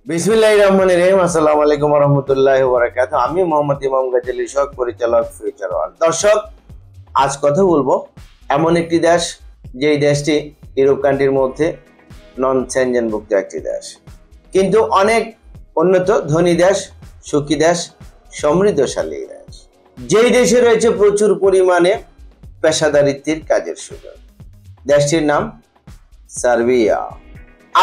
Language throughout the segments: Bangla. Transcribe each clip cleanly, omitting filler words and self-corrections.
বিসমিল্লাহির রহমানির রহিম। আসসালামু আলাইকুম ওয়া রাহমাতুল্লাহি ওয়া বারাকাতুহু। আমি মোহাম্মদ ইমাম গাজী শখ পরিচালক ফিউচার ওয়ার্ল্ড। দর্শক, আজ কথা বলবো এমন একটি দেশ যেই দেশটি ইউরোপ কান্ট্রির মধ্যে নন সেনজেনভুক্ত একটি দেশ, কিন্তু অনেক উন্নত ধনী দেশ, সুখী দেশ, সমৃদ্ধশালী দেশ। যেই দেশে রয়েছে প্রচুর পরিমাণে পেশাদারিত্বের কাজের সুযোগ। দেশটির নাম সার্বিয়া।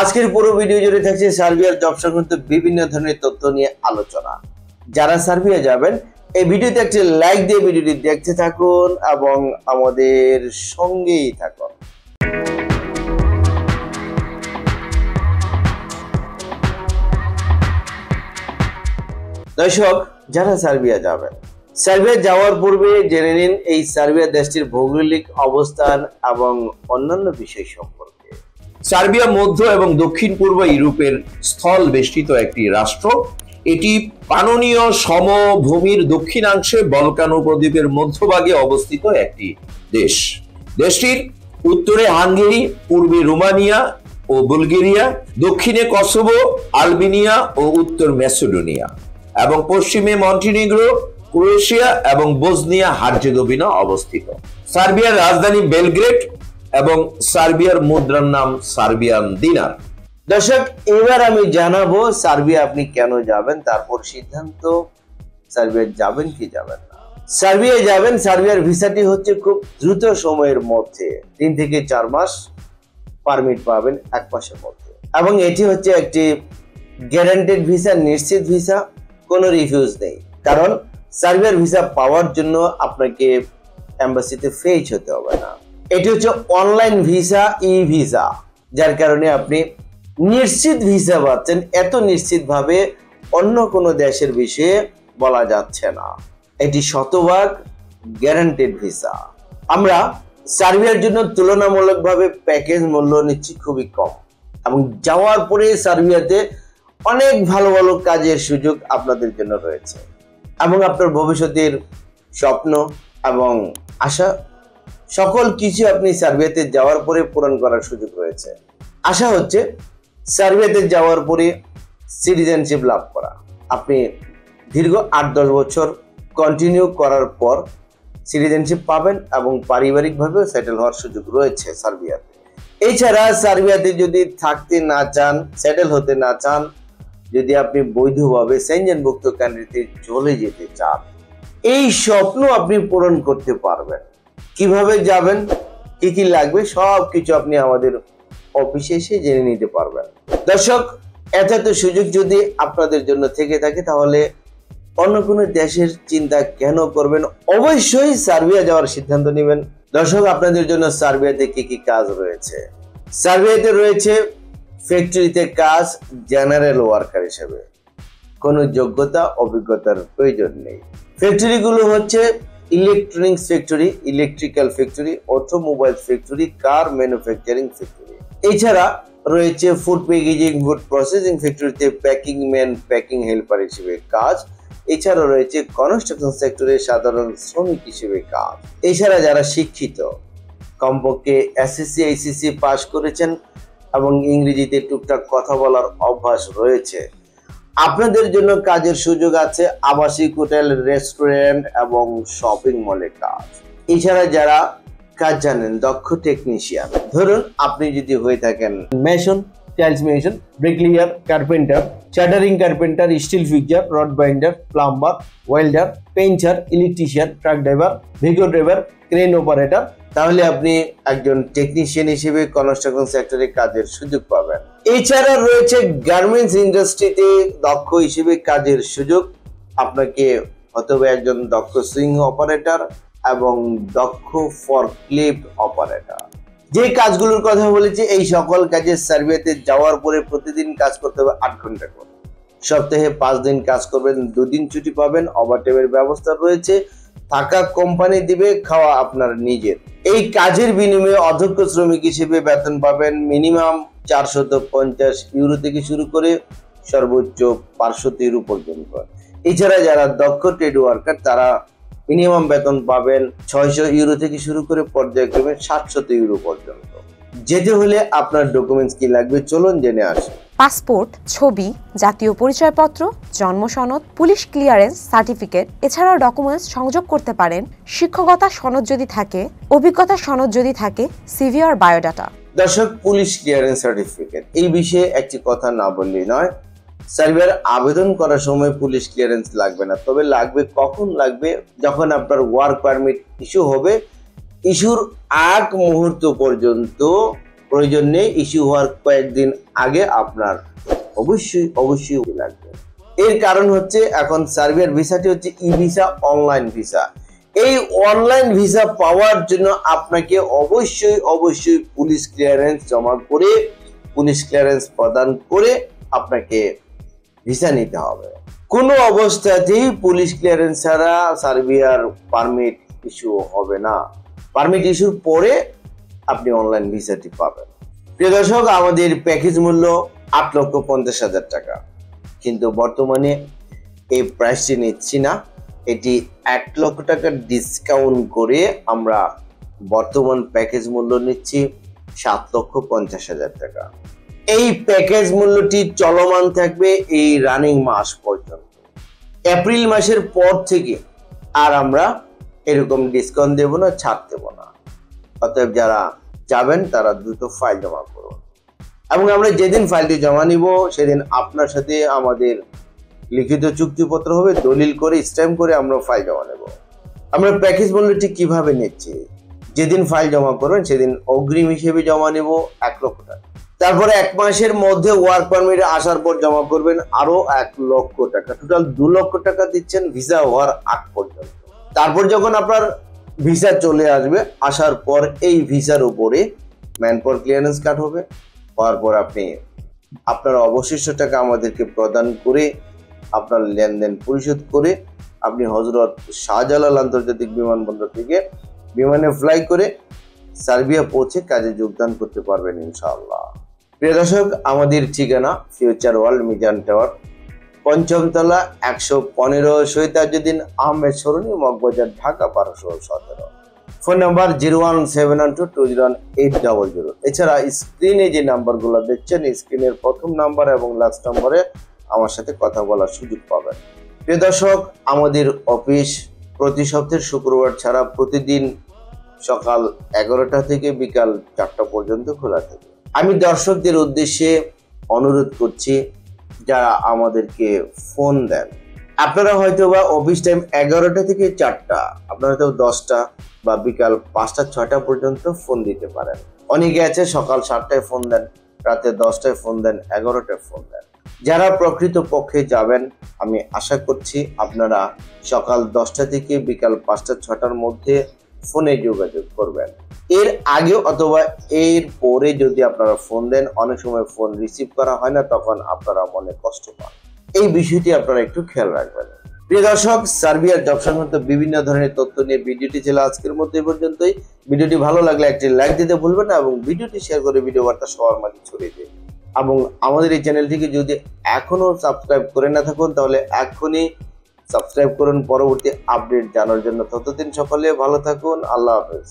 আজকের পুরো ভিডিও জুড়ে থাকছে সার্বিয়ার জব সংক্রান্ত বিভিন্ন ধরনের তথ্য নিয়ে আলোচনা। যারা সার্বিয়া যাবেন এই ভিডিওতে একটি লাইক দিয়ে ভিডিওটি দেখতে থাকুন এবং আমাদের সঙ্গেই থাকুন। দর্শক, যারা সার্বিয়া যাবেন, সার্বিয়া যাওয়ার পূর্বে জেনে নিন এই সার্বিয়া দেশটির ভৌগোলিক অবস্থান এবং অন্যান্য বিষয় সম্পর্কে। সার্বিয়া মধ্য এবং দক্ষিণ পূর্ব ইউরোপের স্থল বেষ্টিত একটি রাষ্ট্র। এটি পাননীয় সমভূমির দক্ষিণাংশে বলকান উপদ্বীপের মধ্যভাগে অবস্থিত একটি দেশ। দেশটির উত্তরে হাঙ্গেরি, পূর্বে রোমানিয়া ও বুলগেরিয়া, দক্ষিণে কসোভো, আলবেনিয়া ও উত্তর ম্যাসেডোনিয়া এবং পশ্চিমে মন্টিনিগ্রো, ক্রোয়েশিয়া এবং বসনিয়া হার্জেগোভিনা অবস্থিত। সার্বিয়ার রাজধানী বেলগ্রেড এবং সার্বিয়ার মুদ্রার নাম সার্বিয়ান দিনার। দর্শক, এবার আমি জানাবো সার্বিয়া আপনি কেন যাবেন, তারপর সিদ্ধান্ত সার্বিয়া যাবেন কি যাবেন না। সার্বিয়া যাবেন, সার্বিয়ার ভিসাটি হচ্ছে খুব দ্রুত সময়ের মধ্যে 3 থেকে 4 মাস পারমিট পাবেন, 1 মাসের মধ্যে, এবং এটি হচ্ছে একটি গ্যারান্টেড ভিসা, নিশ্চিত ভিসা, কোনো রিফিউজ নেই। কারণ সার্বিয়ার ভিসা পাওয়ার জন্য আপনাকে এম্বাসিতে ফেজ হতে হবে না। এটি হচ্ছে অনলাইন ভিসা, ই ভিসা, যার কারণে আপনি নিশ্চিত ভিসা পাচ্ছেন। এত নিশ্চিতভাবে অন্য কোনো দেশের বিষয়ে বলা যাচ্ছে না। এটি শতভাগ গ্যারান্টেড ভিসা। আমরা সার্বিয়ার জন্য তুলনামূলকভাবে প্যাকেজ মূল্য নিচ্ছি খুবই কম, এবং যাওয়ার পরে সার্বিয়াতে অনেক ভালো ভালো কাজের সুযোগ আপনাদের জন্য রয়েছে, এবং আপনার ভবিষ্যতের স্বপ্ন এবং আশা সকল কিছু আপনি সার্বিয়াতে যাওয়ার পরে পূরণ করার সুযোগ রয়েছে। আশা হচ্ছে সার্বিয়াতে যাওয়ার পরে সিটিজেনশিপ লাভ করা। আপনি দীর্ঘ 8-10 বছর কন্টিনিউ করার পর সিটিজেনশিপ পাবেন এবং পারিবারিকভাবেও সেটেল হওয়ার সুযোগ রয়েছে সার্বিয়াতে। এছাড়া সার্বিয়াতে যদি থাকতে না চান, সেটেল হতে না চান, যদি আপনি বৈধভাবে সেনজেনভুক্ত কান্ট্রিতে চলে যেতে চান, এই স্বপ্ন আপনি পূরণ করতে পারবেন। কিভাবে যাবেন, কি কি লাগবে, সবকিছু আপনি আমাদের অফিসে এসে জেনে নিতে পারবেন। দর্শক, এত সুযোগ যদি আপনাদের জন্য থেকে থাকে, তাহলে অন্য কোনো দেশের চিন্তা কেন করবেন? অবশ্যই সার্বিয়া যাওয়ার সিদ্ধান্ত নেবেন। দর্শক, আপনাদের জন্য সার্বিয়াতে কি কি কাজ রয়েছে? সার্বিয়াতে রয়েছে ফ্যাক্টরিতে কাজ, জেনারেল ওয়ার্কার হিসেবে। কোনো যোগ্যতা অভিজ্ঞতার প্রয়োজন নেই। ফ্যাক্টরিগুলো হচ্ছে electronics factory, electrical factory, automobile factory, কার ম্যানুফ্যাকচারিং ফ্যাক্টরি। এছাড়া রয়েছে ফুড প্যাকেজিং, ফুড প্রসেসিং ফ্যাক্টরিতে প্যাকিং ম্যান, প্যাকিং হেল্পার হিসেবে কাজ। এছাড়া রয়েছে কনস্ট্রাকশন সেক্টরে সাধারণ শ্রমিক হিসেবে কাজ। এছাড়া যারা শিক্ষিত, কমপক্ষে এসএসসি, এইচএসসি পাস করেছেন এবং ইংরেজিতে টুকটাক কথা বলার অভ্যাস রয়েছে, আপনাদের জন্য কাজের সুযোগ আছে। আবাসিক, হোটেল, রেস্টুরেন্ট এবং শপিং মলে কাজ। এছাড়া যারা কাজ জানেন, দক্ষ টেকনিশিয়ান, ধরুন আপনি যদি হয়ে থাকেন mason, tiles mason, bricklayer, carpenter, shuttering carpenter, steel fixer, rod binder, plumber, welder, painter, electrician, truck driver, Vigo driver, crane operator, তাহলে আপনি একজন টেকনিশিয়ান হিসেবে কনস্ট্রাকশন সেক্টরে কাজের সুযোগ পাবেন। এছাড়া রয়েছে গার্মেন্টস ইন্ডাস্ট্রিতে দক্ষ হিসেবে কাজের সুযোগ। আপনাকে হতে হবে একজন দক্ষ সুইং অপারেটর এবং দক্ষ ফরক্লিফট অপারেটর। যে কাজগুলোর কথা বলেছি, এই সকল কাজে সার্বিয়াতে যাওয়ার পরে প্রতিদিন কাজ করতে হবে 8 ঘন্টা করে। সপ্তাহে 5 দিন কাজ করবেন, 2 দিন ছুটি পাবেন। ওভারটাইমের ব্যবস্থা রয়েছে। থাকা কোম্পানি দিবে, খাওয়া আপনার নিজের। এই কাজের বিনিময়ে অদক্ষ শ্রমিক হিসেবে বেতন পাবেন মিনিমাম 450 ইউরো থেকে শুরু করে সর্বোচ্চ 500 ইউরো পর্যন্ত। এছাড়া যারা দক্ষ ট্রেড ওয়ার্কার, তারা মিনিমাম বেতন পাবেন 600 ইউরো থেকে শুরু করে পর্যায়ক্রমে 700 ইউরো পর্যন্ত। যেতে হলে আপনার ডকুমেন্টস কি লাগবে চলুন জেনে আসি। পাসপোর্ট, ছবি, জাতীয় পরিচয়পত্র, জন্ম সনদ, পুলিশ ক্লিয়ারেন্স সার্টিফিকেট, এছাড়াও ডকুমেন্টস সংযোগ করতে পারেন শিক্ষকতা সনদ যদি থাকে, অভিজ্ঞতা সনদ যদি থাকে, সিভি আর বায়োডাটা। দর্শক, পুলিশ ক্লিয়ারেন্স সার্টিফিকেট এই বিষয়ে একটি কথা না বললেই নয়। সার্বিয়ার আবেদন করার সময় পুলিশ ক্লিয়ারেন্স লাগবে না, তবে লাগবে কখন লাগবে, যখন আপনার ওয়ার্ক পারমিট ইস্যু হবে। ইস্যুর আগ মুহূর্ত পর্যন্ত প্রয়োজন নেই, ইস্যু হওয়ার কয়েকদিন আগে আপনার অবশ্যই লাগবে। এর কারণ হচ্ছে এখন সার্বিয়ার ভিসাটি হচ্ছে ই ভিসা, অনলাইন ভিসা। এই অনলাইন ভিসা পাওয়ার জন্য আপনাকে অবশ্যই পুলিশ ক্লিয়ারেন্স জমা করে, পুলিশ ক্লিয়ারেন্স প্রদান করে আপনাকে ভিসা নিতে হবে। কোনো অবস্থাতেই পুলিশ ক্লিয়ারেন্স ছাড়া সার্বিয়ার পারমিট ইস্যু হবে না। পারমিট ইস্যুর পরে আপনি অনলাইন ভিসাটি পাবেন। প্রিয় দর্শক, আমাদের প্যাকেজ মূল্য 8,50,000 টাকা, কিন্তু বর্তমানে এই প্রাইসটি নিচ্ছি না। এটি 1 লক্ষ টাকা ডিসকাউন্ট করে আমরা বর্তমান প্যাকেজ মূল্য নিচ্ছি 7,50,000 টাকা। এই প্যাকেজ মূল্যটি চলমান থাকবে এই রানিং মাস পর্যন্ত। এপ্রিল মাসের পর থেকে আর আমরা এরকম ডিসকাউন্ট দেব না, ছাড় দেব না। অতএব যারা যাবেন তারা দ্রুত ফাইল জমা করুন, এবং আমরা যেদিন ফাইলটি জমা নিব সেদিন আপনার সাথে আমাদের লিখিত চুক্তিপত্র হবে, দলিল করে স্ট্যাম্প করে আমরা ফাইল জমা নেব। আমরা প্যাকেজ মূল্যটি কিভাবে নিচ্ছি, যেদিন ফাইল জমা করবেন সেদিন অগ্রিম হিসেবে জমা নেব 1 লক্ষ টাকা। তারপরে 1 মাসের মধ্যে ওয়ার্ক পারমিট আসার পর জমা করবেন আরো 1 লক্ষ টাকা। টোটাল 2 লক্ষ টাকা দিচ্ছেন ভিসা হওয়ার আগ পর্যন্ত। তারপর যখন আপনার ভিসা চলে আসবে, আসার পর এই ভিসার উপরে ম্যানপাওয়ার ক্লিয়ারেন্স কাট হবে। হওয়ার পর আপনি আপনার অবশিষ্ট টাকা আমাদেরকে প্রদান করে আপনার লেনদেন পরিশোধ করে আপনি হযরত শাহজালাল আন্তর্জাতিক বিমানবন্দর থেকে বিমানে ফ্লাই করে সার্বিয়া পৌঁছে কাজে যোগদান করতে পারবেন ইনশাআল্লাহ। প্রিয় দর্শক, আমাদের ঠিকানা ফিউচার ওয়ার্ল্ড মিজান টাওয়ার, ৫ম তলা, ১১৫ শহীদ তাজউদ্দিন আহমেদ সরণি, মগবাজার, ঢাকা ১২১৭। Phone number 01712201800। এছাড়া স্ক্রিনে যে নাম্বারগুলো দেখছেন, স্ক্রিনের প্রথম নাম্বার এবং লাস্ট নম্বরে আমার সাথে কথা বলার সুযোগ পাবেন। প্রিয় দর্শক, আমাদের অফিস প্রতি সপ্তাহের শুক্রবার ছাড়া প্রতিদিন সকাল 11টা থেকে বিকাল 4টা পর্যন্ত খোলা থাকে। আমি দর্শকদের উদ্দেশ্যে অনুরোধ করছি, যারা আমাদেরকে ফোন দেন, আপনারা হয়তো বা অফিস টাইম 11টা থেকে 4টা, আপনারা হয়তো 10টা বা বিকাল 5টা 6টা পর্যন্ত ফোন দিতে পারেন। অনেকে আছে সকাল 7টায় ফোন দেন, রাতে 10টায় ফোন দেন, 11টায় ফোন দেন। যারা প্রকৃত পক্ষে যাবেন, আমি আশা করছি আপনারা সকাল 10টা থেকে বিকাল 5টা 6টার মধ্যে ফোনে যোগাযোগ করবেন। এর আগে অথবা এর পরে যদি আপনারা ফোন দেন, অনেক সময় ফোন রিসিভ করা হয় না, তখন আপনারা মনে কষ্ট পান। এই বিষয়টি আপনারা একটু খেয়াল রাখবেন। প্রিয় দর্শক, সার্বিয়ার জব সংক্রান্ত বিভিন্ন ধরনের তথ্য নিয়ে ভিডিওটি ছিল আজকের মতো এই পর্যন্তই। ভিডিওটি ভালো লাগলে একটি লাইক দিতে ভুলবেন না, এবং ভিডিওটি শেয়ার করে ভিডিও বার্তা সবার মাঝে ছড়িয়ে দিন। এবং আমাদের এই চ্যানেলটিকে যদি এখনো সাবস্ক্রাইব করে না থাকুন, তাহলে এখনই সাবস্ক্রাইব করুন পরবর্তী আপডেট জানার জন্য। ততদিন সকলে ভালো থাকুন। আল্লাহ হাফেজ।